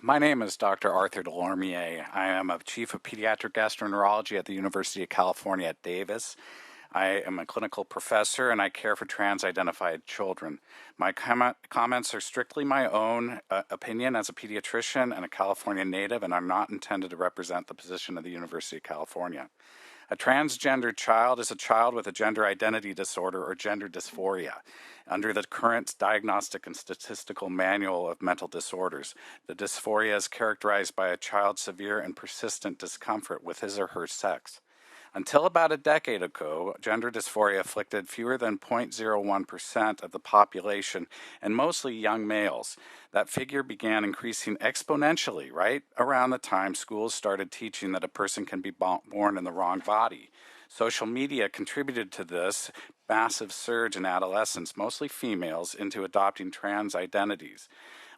My name is Dr. Arthur de Lorimier. I am a chief of pediatric gastroenterology at the University of California at Davis. I am a clinical professor and I care for trans-identified children. My comments are strictly my own opinion as a pediatrician and a California native and are not intended to represent the position of the University of California. A transgender child is a child with a gender identity disorder or gender dysphoria. Under the current Diagnostic and Statistical Manual of Mental Disorders, the dysphoria is characterized by a child's severe and persistent discomfort with his or her sex. Until about a decade ago, gender dysphoria afflicted fewer than 0.01% of the population, and mostly young males. That figure began increasing exponentially right around the time schools started teaching that a person can be born in the wrong body. Social media contributed to this massive surge in adolescents, mostly females, into adopting trans identities.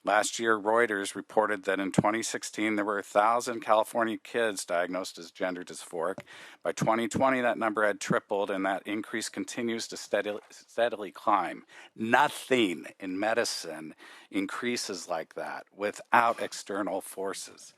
Last year, Reuters reported that in 2016, there were 1,000 California kids diagnosed as gender dysphoric. By 2020, that number had tripled, and that increase continues to steadily climb. Nothing in medicine increases like that without external forces.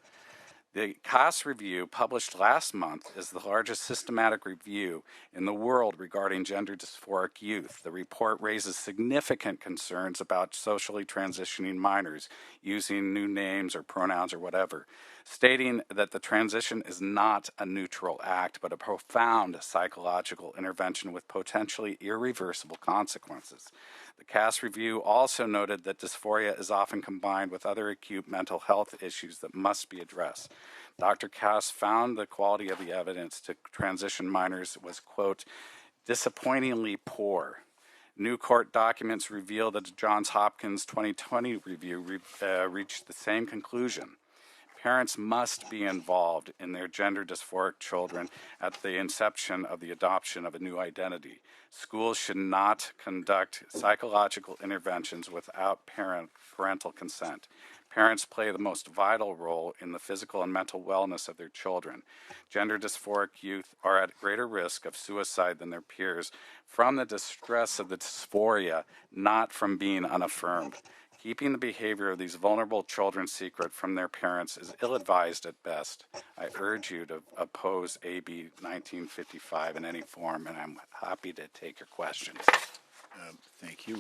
The CAS review published last month is the largest systematic review in the world regarding gender dysphoric youth. The report raises significant concerns about socially transitioning minors using new names or pronouns or whatever, stating that the transition is not a neutral act but a profound psychological intervention with potentially irreversible consequences. The CAS review also noted that dysphoria is often combined with other acute mental health issues that must be addressed. Dr. Cass found the quality of the evidence to transition minors was, quote, disappointingly poor. New court documents reveal that the Johns Hopkins 2020 review reached the same conclusion. Parents must be involved in their gender dysphoric children at the inception of the adoption of a new identity. Schools should not conduct psychological interventions without parental consent. Parents play the most vital role in the physical and mental wellness of their children. Gender dysphoric youth are at greater risk of suicide than their peers from the distress of the dysphoria, not from being unaffirmed. Keeping the behavior of these vulnerable children secret from their parents is ill-advised at best. I urge you to oppose AB 1955 in any form, and I'm happy to take your questions. Thank you.